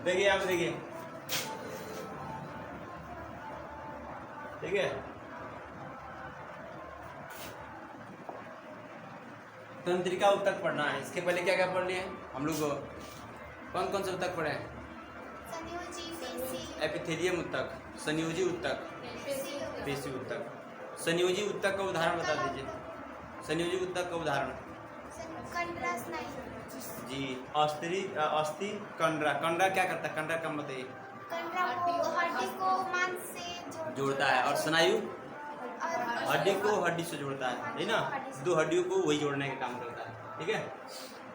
देखिए यहाँ पे देखिए, ठीक है। तंत्रिका उत्तक पढ़ना है। इसके पहले क्या क्या पढ़ लिए हम लोग? कौन कौन से उत्तक पढ़े हैं? एपिथेलियम उत्तक, संयोजी उत्तक, पेशी उत्तक। संयोजी उत्तक का उदाहरण बता दीजिए। संयोजी उत्तक का उदाहरण जी, अस्थि कंडरा। कंडरा क्या करता है? कंडरा का बताइए। हड्डी को मांस से जोड़ता है। और स्नायु हड्डी को हड्डी से जोड़ता है ना, दो हड्डियों को वही जोड़ने का काम करता है, ठीक है।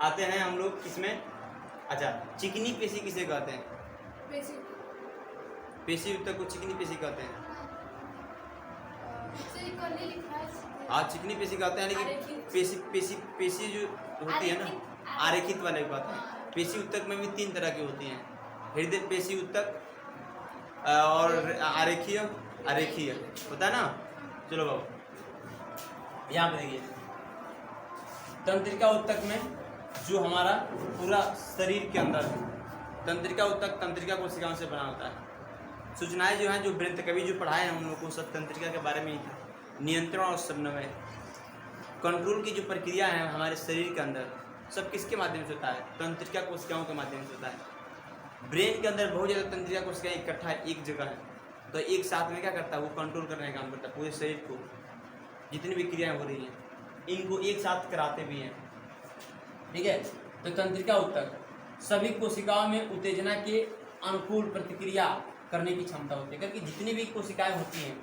आते हैं हम लोग किसमें? अच्छा, चिकनी पेशी किसे कहते हैं? पेशी उत्तक को चिकनी पेशी कहते हैं। हाँ, चिकनी पेशी कहते हैं, लेकिन पेशी जो होती है ना, आरेखित वाले को कहते हैं। पेशी उत्तक में भी 3 तरह की होती हैं, हृदय पेशी उत्तक और आरेखीय होता है ना। चलो बाबू यहाँ पे देखिए, तंत्रिका उत्तक में जो हमारा पूरा शरीर के अंदर तंत्रिका उत्तक तंत्रिका कोशिकाओं से बना होता है। सूचनाएं जो हैं, जो वृत्त कवि जो पढ़ाए हैं उन लोगों को सब तंत्रिका के बारे में ही था। नियंत्रण और समन्वय, कंट्रोल की जो प्रक्रिया है हमारे शरीर के अंदर, सब किसके माध्यम से होता है? तंत्रिका कोशिकाओं के माध्यम से होता है। ब्रेन के अंदर बहुत ज़्यादा तंत्रिका कोशिकाएं इकट्ठा एक जगह है, तो एक साथ में क्या करता है? वो कंट्रोल करने का काम करता है पूरे शरीर को। जितनी भी क्रियाएं हो रही हैं इनको एक साथ कराते भी हैं, ठीक है। तो तंत्रिका उत्तक सभी कोशिकाओं में उत्तेजना के अनुकूल प्रतिक्रिया करने की क्षमता होती है, क्योंकि जितनी भी कोशिकाएं होती हैं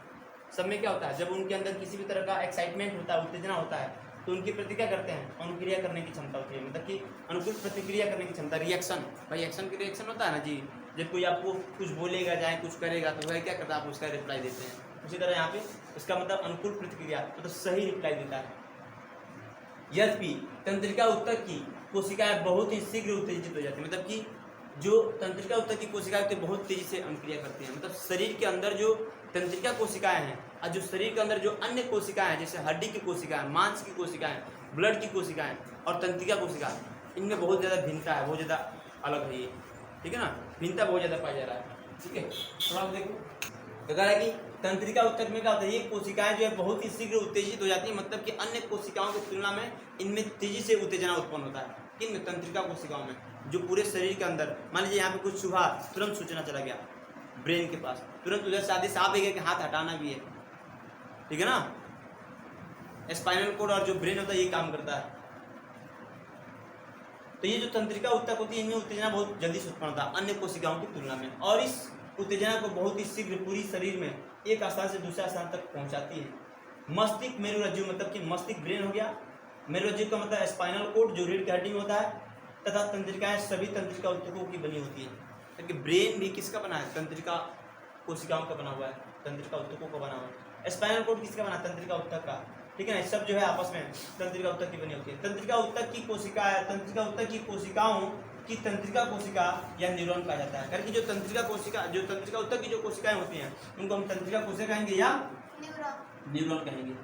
सब में क्या होता है? जब उनके अंदर किसी भी तरह का एक्साइटमेंट होता है, उत्तेजना होता है, तो उनकी प्रतिक्रिया करते हैं, अनुक्रिया करने की क्षमता होती है, मतलब कि अनुकूल प्रतिक्रिया करने की क्षमता। रिएक्शन, भाई एक्शन की रिएक्शन होता है ना जी, जब कोई आपको कुछ बोलेगा चाहे कुछ करेगा तो वह क्या करता है? आप उसका रिप्लाई देते हैं। उसी तरह यहाँ पे इसका मतलब अनुकूल प्रतिक्रिया, मतलब सही रिप्लाई देता है। यद्यपि तंत्रिका उत्तक की कोशिकाएं बहुत ही शीघ्र उत्तेजित हो जाती है, मतलब कि जो तंत्रिका उत्तक की कोशिकाएं तो बहुत तेजी से अनुक्रिया करती हैं, मतलब शरीर के अंदर जो तंत्रिका कोशिकाएं हैं और जो शरीर के अंदर जो अन्य कोशिकाएं हैं, जैसे हड्डी की कोशिकाएं, मांस की कोशिकाएं, ब्लड की कोशिकाएं और तंत्रिका कोशिकाएं, इनमें बहुत ज़्यादा भिन्नता है, बहुत ज़्यादा अलग है ये, ठीक है ना। भिन्नता बहुत ज़्यादा पाया जा रहा है, ठीक है। थोड़ा देखो, तो कह रहा है कि तंत्रिका उत्तक में क्या होता है? ये कोशिकाएं जो है बहुत ही शीघ्र उत्तेजित हो जाती है, मतलब कि अन्य कोशिकाओं की तुलना में इनमें तेजी से उत्तेजना उत्पन्न होता है। किन? तंत्रिका कोशिकाओं में, जो पूरे शरीर के अंदर, मान लीजिए यहाँ पे कुछ सुबह तुरंत सूचना चला गया ब्रेन के पास, तुरंत उधर से आदेश आ भी गया कि हाथ हटाना भी है, ठीक है ना। स्पाइनल कोड और जो ब्रेन होता है ये काम करता है। तो ये जो तंत्रिका उत्तक होती है इनमें उत्तेजना बहुत जल्दी से उत्पन्न होता है अन्य कोशिकाओं की तुलना में, और इस उत्तेजना को बहुत ही शीघ्र पूरी शरीर में एक स्थान से दूसरा स्थान तक पहुंचाती है। मस्तिष्क मेरुरज्जु, मतलब कि मस्तिष्क ब्रेन हो गया, मेरुरज्जु का मतलब स्पाइनल कोड जो रीढ़ की हड्डी में होता है, तथा तंत्रिकाएं सभी तंत्रिका उत्तकों की बनी होती है। क्योंकि ब्रेन भी किसका बना है? तंत्रिका कोशिकाओं का बना हुआ है, तंत्रिका उत्तकों का बना हुआ है। स्पाइनल कोड किसका बना? तंत्रिका उत्तक का, ठीक है ना। सब जो है आपस में तंत्रिका उत्तक की बनी होती है। तंत्रिका उत्तक की कोशिका है, तंत्रिका उत्तक की कोशिकाओं की तंत्रिका कोशिका या न्यूरॉन कहा जाता है। करके जो तंत्रिका कोशिका, जो तंत्रिका उत्तक की जो कोशिकाएं होती हैं उनको हम तंत्रिका कोशिका कहेंगे या न्यूरॉन कहेंगे।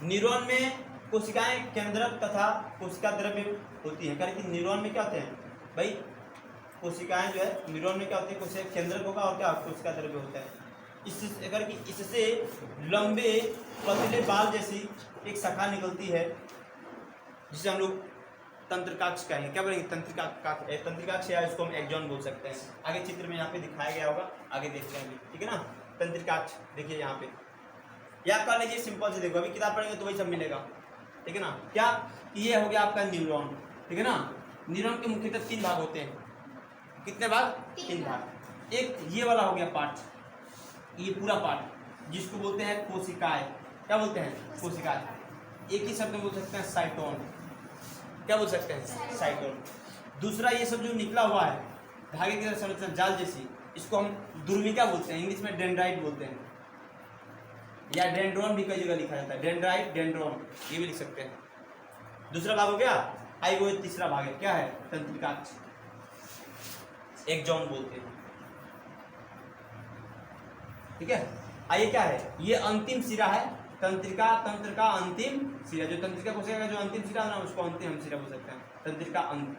न्यूरॉन में कोशिकाएं केंद्रक तथा कोशिका द्रव्य होती है। करके न्यूरॉन में क्या होते हैं भाई? कोशिकाएं जो है न्यूरॉन में क्या होती है? कोशिका केंद्रक होगा और क्या कोशिका द्रव्य होता है। इससे अगर कि इससे लंबे पतले बाल जैसी एक शाखा निकलती है जिसे हम लोग तंत्रिकाक्ष कहेंगे। क्या बोलेंगे? तंत्रिकाक्ष या इसको हम एक्सॉन बोल सकते हैं। आगे चित्र में यहाँ पे दिखाया गया होगा, आगे देखते हैं, ठीक है ना। तंत्रिकाक्ष देखिए यहाँ पे, या कर लीजिए सिंपल से, देखो अभी किताब पढ़ेंगे तो वही सब मिलेगा, ठीक है ना। क्या ये हो गया आपका न्यूरॉन, ठीक है ना। न्यूरॉन के मुख्यतः 3 भाग होते हैं। कितने भाग? 3 भाग। एक ये वाला हो गया पार्ट, ये पूरा पार्ट जिसको बोलते हैं कोशिकाएं। क्या बोलते हैं? कोशिकाएं। एक ही शब्द में बोल सकते हैं साइटोन। क्या बोल सकते हैं? साइटोन। दूसरा ये सब जो निकला हुआ है धागे की तरह संरचना जाल जैसी, इसको हम दुर्मिका बोलते हैं, इंग्लिश में डेंड्राइट बोलते हैं, या डेंड्रोन भी कई जगह लिखा जाता है। डेंड्राइट, डेंड्रोन ये भी लिख सकते हैं। दूसरा भाग हो गया। आई वो तीसरा भाग है, क्या है? तंत्रिकाक्ष, एक्सॉन बोलते हैं, ठीक है। आइए क्या है? ये अंतिम सिरा है, तंत्रिका तंत्र का अंतिम सिरा। जो तंत्रिका कोशिका का जो अंतिम सिरा है ना उसको अंतिम सिरा बोल सकते हैं। तंत्रिका अंत,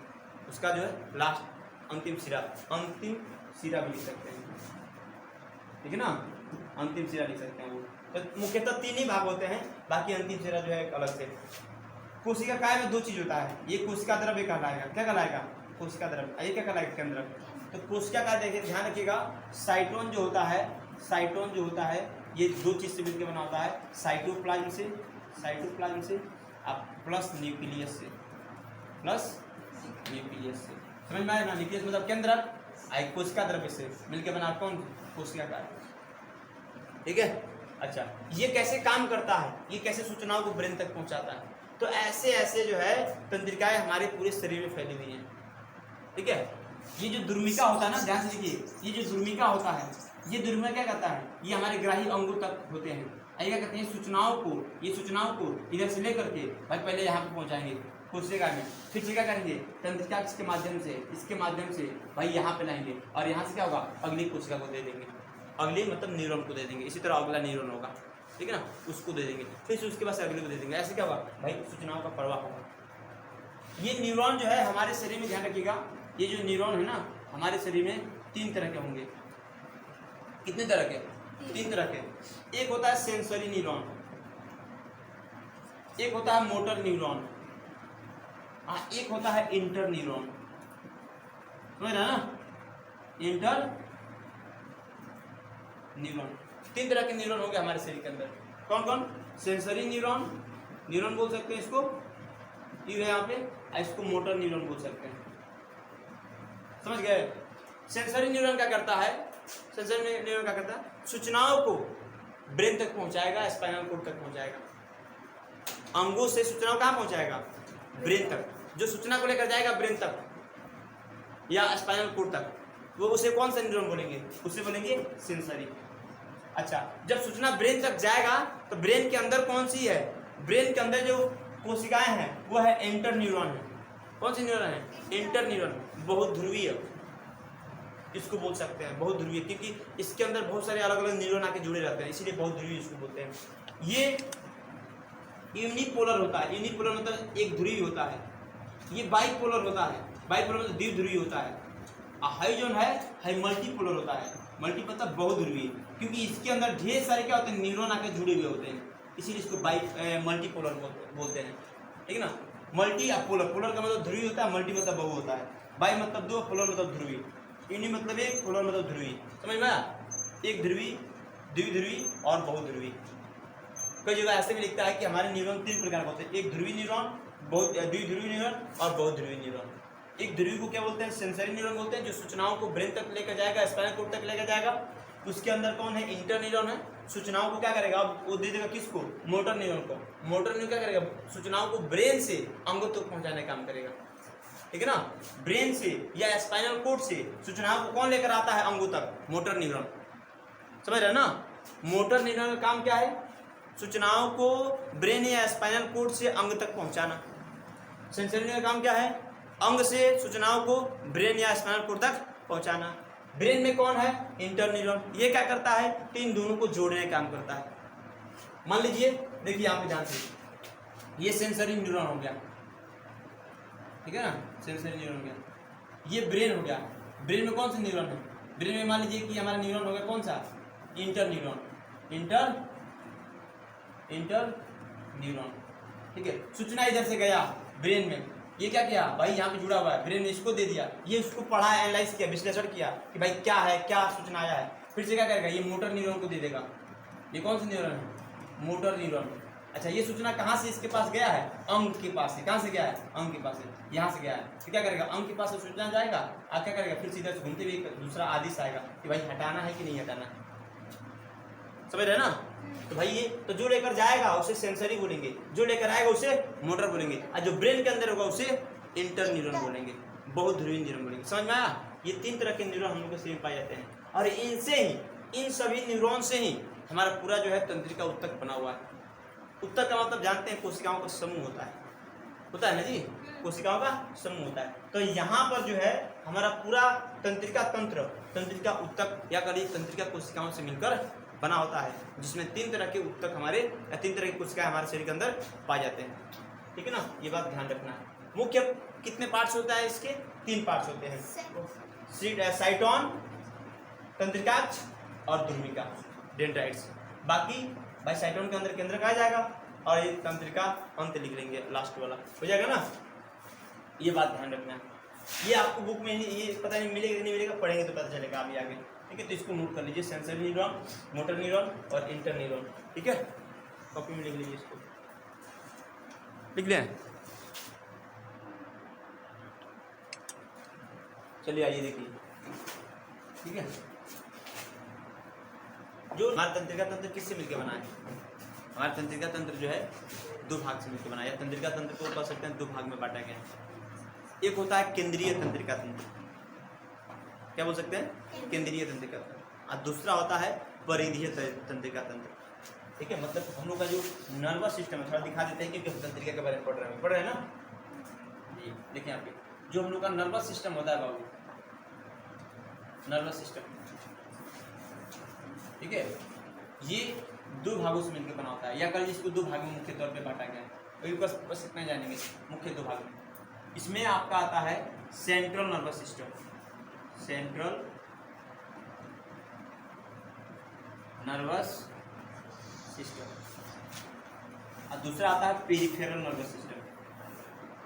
उसका जो है लास्ट अंतिम सिरा, अंतिम सिरा भी लिख सकते हैं, ठीक है ना, अंतिम सिरा लिख सकते हैं वो। तो मुख्यतः 3 ही भाग होते हैं, बाकी अंतिम सिरा जो है अलग से। कोशिका काय में 2 चीज होता है, ये कोशिका द्रव्य कहलाएगा, क्या कहलाएगा, कोशिका द्रव्य, ये क्या कहलाएगा, केंद्रक। तो कोशिका का देखिए ध्यान रखिएगा, साइटोन जो होता है, साइटोन जो होता है ये 2 चीज से मिलकर बना होता है, साइटोप्लाज्म से प्लस न्यूक्लियस से, समझ में आया ना। न्यूक्लियस मतलब केंद्रक, कोशिका द्रव्य से मिलकर बना कौन, कोशिका का, ठीक है। अच्छा, ये कैसे काम करता है, ये कैसे सूचनाओं को ब्रेन तक पहुंचाता है। तो ऐसे ऐसे जो है तंत्रिकाएं हमारे पूरे शरीर में फैली हुई हैं, ठीक है। ये जो दुर्मिका होता है ना, ध्यान से देखिए, ये जो दुर्मिका होता है, ये दुर्मिका क्या करता है, ये हमारे ग्राही अंगों तक होते हैं। क्या करते हैं, ये सूचनाओं को इधर से लेकर के भाई पहले यहाँ पे पहुँचाएंगे कोशिका में, फिर से क्या करेंगे, तंत्रिका के माध्यम से, इसके माध्यम से भाई यहाँ पे लाएंगे, और यहाँ से क्या होगा, अगली कोशिका को दे देंगे, अगली मतलब न्यूरॉन को दे देंगे। इसी तरह अगला न्यूरॉन होगा, ठीक है ना, उसको दे देंगे, फिर उसके बाद अगले को दे देंगे। ऐसे क्या होगा भाई, सूचनाओं का प्रवाह होगा। ये न्यूरॉन जो है हमारे शरीर में, ध्यान रखिएगा, ये जो न्यूरॉन है ना हमारे शरीर में 3 तरह के होंगे। कितने तरह के, 3 तरह के। एक होता है सेंसरी न्यूरॉन, एक होता है मोटर न्यूरॉन, एक होता है इंटर न्यूरॉन, समझ रहे ना, इंटर न्यूरॉन। 3 तरह के न्यूरॉन होंगे हमारे शरीर के अंदर। कौन कौन, सेंसरी न्यूरॉन बोल सकते हैं इसको, ये यहाँ पे, इसको मोटर न्यूरॉन बोल सकते हैं, समझ गए। सेंसरी न्यूरॉन क्या करता है, सेंसरी न्यूरॉन क्या करता है, सूचनाओं को ब्रेन तक पहुंचाएगा, स्पाइनल कोड तक पहुंचाएगा। अंगों से सूचनाओं कहाँ पहुंचाएगा, ब्रेन तक। जो सूचना को लेकर जाएगा ब्रेन तक या स्पाइनल कोड तक, वो उसे कौन सा न्यूरॉन बोलेंगे, उसे बोलेंगे सेंसरी। अच्छा, जब सूचना ब्रेन तक जाएगा तो ब्रेन के अंदर कौन सी है, ब्रेन के अंदर जो कोशिकाएं हैं वो है इंटर न्यूरॉन है। कौन सी न्यूरॉन है, इंटर न्यूरॉन, बहुत ध्रुवीय इसको बोल सकते हैं, बहुत ध्रुवीय, क्योंकि इसके अंदर बहुत सारे अलग अलग न्यूरॉन आके जुड़े रहते हैं, इसीलिए बहुत ध्रुवीय इसको बोलते हैं। ये यूनिपोलर होता है, यूनिपोलर मतलब एक ध्रुवीय होता है। ये बाइपोलर होता है, बाइपोलर मतलब द्विध्रुवीय होता है। हाई जोन है, हाई मल्टीपोलर होता है, मल्टी मतलब बहुत ध्रुवीय, क्योंकि इसके अंदर ढेर सारे क्या होते हैं, न्यूरॉन आके जुड़े हुए होते हैं, इसीलिए इसको मल्टीपोलर बोलते हैं, ठीक है ना। मल्टी या पोलर, पोलर का मतलब ध्रुवीय होता है, मल्टी मतलब बहु होता है, बाई मतलब 2, पोलर मतलब ध्रुवीय, यूनि मतलब 1, पोलर मतलब ध्रुवीय, समझ में आया। एक ध्रुवीय, द्विध्रुवीय और बहुध्रुवीय। कई जगह ऐसे भी लिखता है कि हमारे न्यूरॉन 3 प्रकार के होते हैं, एक ध्रुवीय न्यूरॉन, द्विध्रुवीय न्यूरॉन और बहुध्रुवीय न्यूरॉन। एक ध्रुवीय को क्या बोलते हैं, सेंसरी न्यूरॉन बोलते हैं, जो सूचनाओं को ब्रेन तक लेकर जाएगा, स्पाइनल कोड तक लेकर जाएगा। उसके अंदर कौन है, इंटर न्यूरॉन है, सूचनाओं को क्या करेगा, वो दे देगा किसको, मोटर न्यूरॉन को। मोटर न्यूरॉन क्या करेगा, सूचनाओं को ब्रेन से अंगों तक पहुंचाने का काम करेगा, ठीक है ना। ब्रेन से या स्पाइनल कोड से सूचनाओं को कौन लेकर आता है अंगों तक, मोटर न्यूरॉन, समझ रहे ना। मोटर न्यूरॉन का काम क्या है, सूचनाओं को ब्रेन या स्पाइनल कोड से अंग तक पहुंचाना। सेंसरी न्यूरॉन का काम क्या है, अंग से सूचनाओं को ब्रेन या स्पाइनल कोड तक पहुंचाना। ब्रेन में कौन है, इंटर न्यूरॉन, ये क्या करता है, इन दोनों को जोड़ने का काम करता है। मान लीजिए, देखिए यहाँ पे ध्यान से, ये सेंसरी न्यूरॉन हो गया, ठीक है ना, सेंसरी न्यूरॉन हो गया, ये ब्रेन हो गया। ब्रेन में कौन सा न्यूरॉन है, ब्रेन में मान लीजिए कि हमारा न्यूरॉन हो गया कौन सा, इंटर न्यूरॉन, इंटर न्यूरॉन, ठीक है। सूचना इधर से गया ब्रेन में, ये क्या किया भाई, यहाँ पे जुड़ा हुआ है, ब्रेन ने इसको दे दिया, ये उसको पढ़ा, एनालाइज किया, विश्लेषण किया कि भाई क्या है, क्या सूचना आया है, फिर से क्या करेगा, ये मोटर न्यूरॉन को दे देगा। ये कौन सा न्यूरॉन है, मोटर न्यूरॉन। अच्छा, ये सूचना कहाँ से इसके पास गया है, अंग के पास से। कहाँ से गया है, अंग के पास से, यहाँ से गया है, तो क्या करेगा, अंग के पास से सूचना जाएगा, आप क्या करेगा, फिर सीधा घूमते हुए दूसरा आदेश आएगा कि भाई हटाना है कि नहीं हटाना, समझ रहे ना। तो भाई ये तो जो लेकर जाएगा उसे सेंसरी बोलेंगे, जो लेकर आएगा उसे मोटर बोलेंगे, और जो ब्रेन के अंदर होगा उसे इंटर न्यूरॉन बोलेंगे, बहुत ध्रुवीय न्यूरॉन बोलेंगे। समझ में आया, ये 3 तरह के न्यूरॉन हम लोग के शरीर में पाए जाते हैं, और इनसे ही, इन सभी न्यूरॉन से ही हमारा पूरा जो है तंत्रिका उत्तक बना हुआ है। उत्तक का मतलब जानते हैं, कोशिकाओं का समूह होता है ना जी, कोशिकाओं का समूह होता है। तो यहाँ पर जो है हमारा पूरा तंत्रिका तंत्र, तंत्रिका उत्तक या कभी तंत्रिका कोशिकाओं से मिलकर बना होता है, जिसमें 3 तरह के उत्तक हमारे, या 3 तरह की कोशिकाएं हमारे शरीर के अंदर पाए जाते हैं, ठीक है ना। ये बात ध्यान रखना है। मुख्य कितने पार्ट्स होता है इसके, 3 पार्ट्स होते हैं, साइटोन, तंत्रिकाक्ष और ध्रुविका डेंड्राइट्स। बाकी बाइसाइटोन के अंदर केंद्रक आ जाएगा और ये तंत्रिका अंत लिख लेंगे लास्ट वाला, हो जाएगा ना। ये बात ध्यान रखना है, ये आपको बुक में ये पता नहीं मिलेगा नहीं मिलेगा, पढ़ेंगे तो पता चलेगा अभी आगे, ठीक है। तो इसको नोट कर लीजिए, सेंसरी न्यूरॉन, मोटर न्यूरॉन और इंटर न्यूरॉन, ठीक है। कॉपी में लिख लीजिए, इसको लिख लें। चलिए आइए देखिए, ठीक है। जो हमारा तंत्रिका तंत्र किससे मिलकर बना है? हमारा तंत्रिका तंत्र जो है दो भाग से मिलकर बना है। तंत्रिका तंत्र को कह सकते हैं दो भाग में बांटा गया है। एक होता है केंद्रीय तंत्रिका तंत्र, क्या बोल सकते हैं? केंद्रीय तंत्रिका तंत्र। और दूसरा होता है परिधीय तंत्रिका तंत्र, ठीक है। मतलब हम लोग का जो नर्वस सिस्टम है, थोड़ा दिखा देते हैं क्योंकि तंत्रिका के बारे में पढ़ रहे हैं ना जी। देखिए यहाँ पे जो हम लोग का नर्वस सिस्टम होता है बाबू, नर्वस सिस्टम, ठीक है, ये दो भागों से मिलकर बना होता है, या कल जिसको दो भाग में मुख्य तौर पे बांटा गया है। अभी बस इतना जानेंगे, मुख्य दो भाग में। इसमें आपका आता है central nervous system, central nervous system, और दूसरा आता है peripheral nervous system,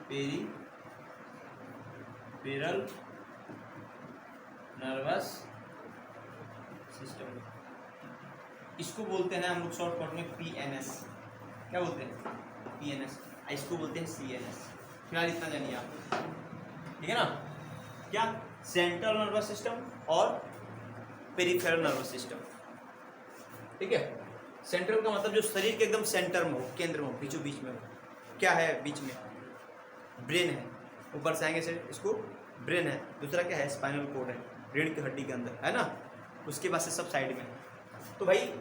peripheral nervous system. इसको बोलते हैं हम लोग शॉर्टकट में PNS, क्या बोलते हैं? PNS। इसको बोलते हैं CNS। फिलहाल इतना जानिए आप, ठीक है ना। क्या? सेंट्रल नर्वस सिस्टम और पेरिफेरल नर्वस सिस्टम, ठीक है। सेंट्रल का मतलब जो शरीर के एकदम सेंटर में हो, केंद्र में हो, बीचों बीच में हो। क्या है बीच में? ब्रेन है। ऊपर से आएंगे से इसको ब्रेन है। दूसरा क्या है? स्पाइनल कोड है, रीढ़ की हड्डी के अंदर है ना। उसके बाद से सब साइड में। तो भाई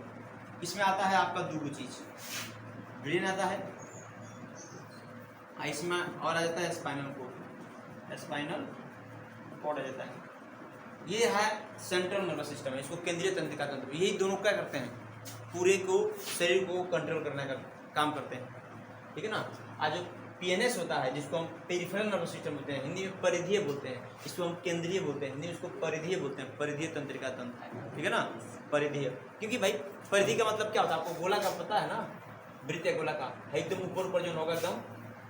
इसमें आता है आपका दो चीज, ब्रेन आता है, इसमें और आ जाता है स्पाइनल कोड, स्पाइनल कोड आ जाता है। ये है सेंट्रल नर्वस सिस्टम है, इसको केंद्रीय तंत्रिका तंत्र। यही दोनों क्या करते हैं? पूरे को शरीर को कंट्रोल करने का काम करते हैं, ठीक है ना। आज जो PNS होता है, जिसको हम पेरिफेरल नर्वस सिस्टम बोलते हैं, हिंदी में परिधीय बोलते हैं, इसको हम केंद्रीय बोलते हैं, हिंदी में इसको परिधीय बोलते हैं, परिधीय तंत्रिका तंत्र, ठीक है ना। परिधीय, क्योंकि भाई परिधि का मतलब क्या होता है? आपको गोला का पता है ना, वृत्तीय गोला का है, एकदम ऊपर जो होगा एकदम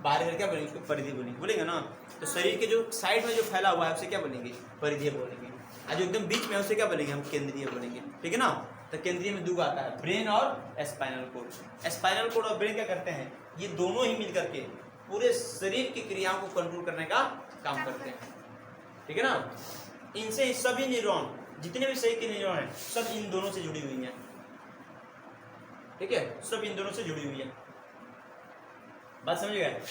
बाहर करके क्या बोलेंगे? उसको परिधि बोलेंगे ना। तो शरीर के जो साइड में जो फैला हुआ है उसे क्या बोलेंगे? परिधीय बोलेंगे। और जो एकदम बीच में है उसे क्या बोलेंगे? हम केंद्रीय बोलेंगे, ठीक है ना। तो केंद्रीय में दो आता है, ब्रेन और स्पाइनल कोड। स्पाइनल कोड और ब्रेन क्या करते हैं? ये दोनों ही मिलकर के पूरे शरीर की क्रियाओं को कंट्रोल करने का काम करते हैं, ठीक है ना। इनसे सभी न्यूरॉन, जितने भी शरीर के न्यूरॉन हैं, सब इन दोनों से जुड़ी हुई हैं, ठीक है। सब इन दोनों से जुड़ी हुई है। बात समझ गए?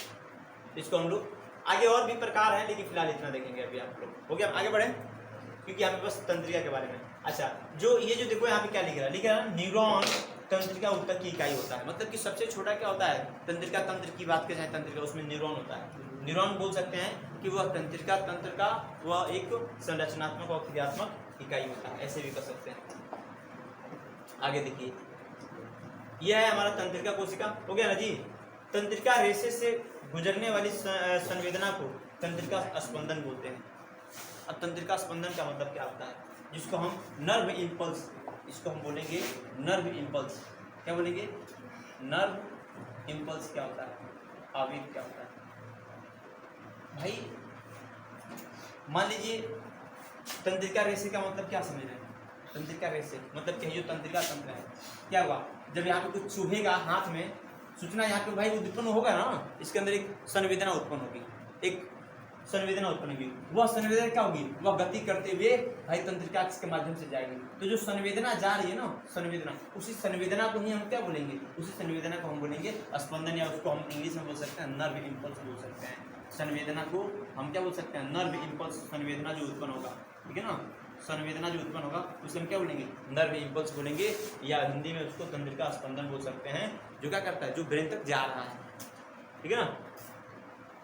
इसको हम लोग आगे और भी प्रकार हैं, लेकिन फिलहाल इतना देखेंगे अभी आप लोग। हो गया, आगे बढ़े, क्योंकि यहाँ पे बस तंत्रिका के बारे में। अच्छा, जो ये जो देखो यहाँ पे क्या लिख रहा है न्यूरॉन तंत्रिका ऊतक की इकाई होता है। मतलब कि सबसे छोटा क्या होता है? तंत्रिका तंत्र की बात करें, तंत्रिका, उसमें न्यूरॉन होता है। न्यूरॉन बोल सकते हैं कि वह तंत्रिका तंत्र का वह एक संरचनात्मक और क्रियात्मक इकाई होता है, ऐसे भी कर सकते हैं। आगे देखिए, यह है हमारा तंत्रिका कोशिका, हो गया ना जी। तंत्रिका रेशे से गुजरने वाली संवेदना को तंत्रिका स्पंदन बोलते हैं। अब तंत्रिका स्पंदन का मतलब क्या होता है? जिसको हम नर्व इम्पल्स, इसको हम बोलेंगे नर्व इम्पल्स। क्या बोलेंगे? नर्व इम्पल्स क्या होता है? आवेग क्या होता है? भाई मान लीजिए तंत्रिका रेशे का मतलब क्या समझ रहे हैं? तंत्रिका रेशे मतलब कि जो तंत्रिका तंत्र है, क्या हुआ? जब यहाँ पे कुछ चुभेगा हाथ में, सूचना यहाँ पे भाई उत्पन्न होगा ना, इसके अंदर एक संवेदना उत्पन्न होगी, एक संवेदना उत्पन्न होगी। वह संवेदना क्या होगी? वह गति करते हुए भाई तंत्रिका के माध्यम से जाएगी। तो जो संवेदना जा रही है ना, संवेदना, उसी संवेदना को ही हम क्या बोलेंगे? उसी संवेदना को हम बोलेंगे स्पंदन, या उसको हम इंग्लिश में बोल सकते हैं नर्व इम्पल्स बोल सकते हैं। संवेदना को हम क्या बोल सकते हैं? Nerve impulse. संवेदना जो उत्पन्न होगा, ठीक है ना, संवेदना जो उत्पन्न होगा उसे हम क्या बोलेंगे? नर्व इम्पल्स बोलेंगे, या हिंदी में उसको तंत्रिका स्पंदन बोल सकते हैं। जो क्या करता है? जो ब्रेन तक जा रहा है, ठीक है ना।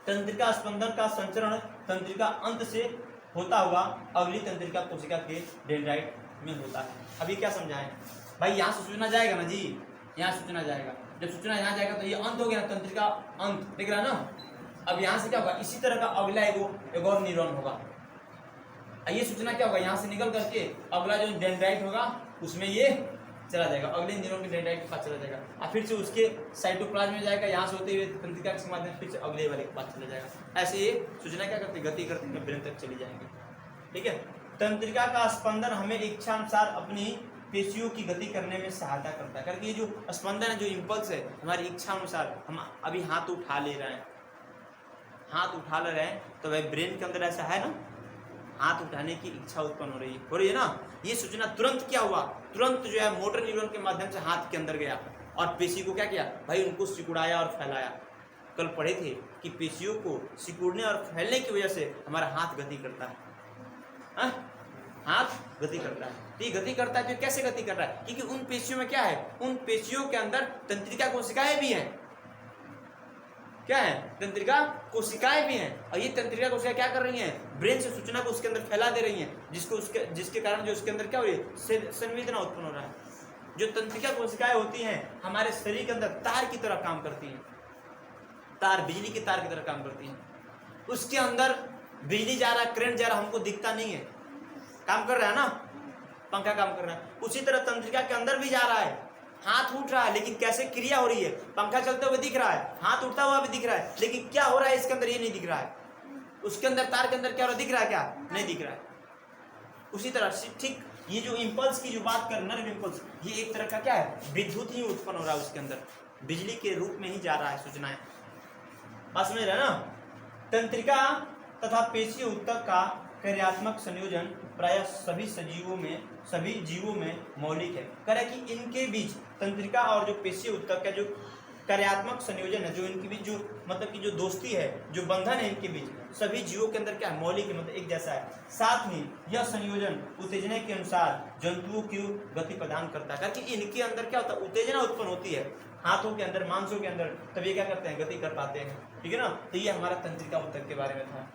तंत्रिका स्पंदन का संचरण तंत्रिका अंत से होता हुआ अगली तंत्रिका कोशिका के डेंड्राइट में होता है। अभी क्या समझाएं भाई? यहाँ से सूचना जाएगा ना जी, यहाँ सूचना जाएगा। जब सूचना यहाँ जाएगा तो ये अंत हो गया, तंत्रिका अंत, दिख रहा है ना। अब यहाँ से क्या होगा? इसी तरह का अगला एक और न्यूरॉन होगा, ये सूचना क्या होगा, यहाँ से निकल करके अगला जो डेंड्राइट होगा उसमें ये चला जाएगा, अगले न्यूरॉन के डेंड्राइट के पास चला जाएगा, और फिर से उसके साइटोप्लाज्म में जाएगा, यहाँ से होते हुए तंत्रिका के माध्यम से फिर से अगले वाले के पास चला जाएगा। ऐसे ये सूचना क्या करती है, गति करते हुए ब्रेन तक चली जाएंगे। ठीक है, तंत्रिका का स्पंदन हमें इच्छा अनुसार अपनी पेशियों की गति करने में सहायता करता है। करके ये जो स्पंदन है, जो इम्पल्स है, हमारी इच्छा अनुसार हम अभी हाथ उठा ले रहे हैं, हाथ उठा ले रहे हैं, तो भाई ब्रेन के अंदर ऐसा है ना, हाथ उठाने की इच्छा उत्पन्न हो रही है ना। ये सूचना तुरंत क्या हुआ, तुरंत जो है मोटर न्यूरॉन के माध्यम से हाथ के अंदर गया और पेशी को क्या किया भाई, उनको सिकुड़ाया और फैलाया। कल पढ़े थे कि पेशियों को सिकुड़ने और फैलने की वजह से हमारा हाथ गति करता है, हाथ गति करता है। तो ये गति करता है, तो कैसे गति कर रहा है, क्योंकि उन पेशियों में क्या है, उन पेशियों के अंदर तंत्रिका कोशिकाएं भी हैं। क्या है, तंत्रिका कोशिकाएं भी हैं, और ये तंत्रिका कोशिकाएं क्या कर रही हैं, ब्रेन से सूचना को उसके अंदर फैला दे रही हैं, जिसके कारण जो उसके अंदर क्या हो रही है, संवेदना उत्पन्न हो रहा है। जो तंत्रिका कोशिकाएं होती हैं हमारे शरीर के अंदर तार की तरह काम करती हैं, तार, बिजली की तार की तरह काम करती हैं। उसके अंदर बिजली जा रहा है, करंट जा रहा है, हमको दिखता नहीं है, काम कर रहा है ना, पंखा काम कर रहा है। उसी तरह तंत्रिका के अंदर भी जा रहा है, हाथ उठ रहा है, लेकिन कैसे क्रिया हो रही है, पंखा चलते हुए दिख रहा है, हाथ उठता हुआ भी दिख रहा है, लेकिन क्या हो रहा है इसके अंदर ये नहीं दिख रहा है। उसके अंदर तार के अंदर क्या हो रहा है, दिख रहा है क्या, नहीं दिख रहा है। उसी तरह ठीक ये जो इम्पल्स की जो बात कर, नर्व इम्पल्स, ये एक तरह का क्या है, विद्युत ही उत्पन्न हो रहा है, उसके अंदर बिजली के रूप में ही जा रहा है सूचनाएं। बात समझ रहे हैं ना। तंत्रिका तथा पेशीय ऊतक का कार्यात्मक संयोजन प्रायः सभी जीवों में मौलिक है। करे कि इनके बीच तंत्रिका और जो पेशीय ऊतक का जो कार्यात्मक संयोजन है, जो इनके बीच जो मतलब कि जो दोस्ती है, जो बंधन है इनके बीच, सभी जीवों के अंदर क्या है, मौलिक है, मतलब एक जैसा है। साथ ही यह संयोजन उत्तेजना के अनुसार जंतुओं की गति प्रदान करता है। क्योंकि इनके अंदर क्या होता है, उत्तेजना उत्पन्न होती है हाथों के अंदर, मांसों के अंदर, तब ये क्या करते हैं, गति कर पाते हैं। ठीक है ना। तो ये हमारा तंत्रिका ऊतक के बारे में था।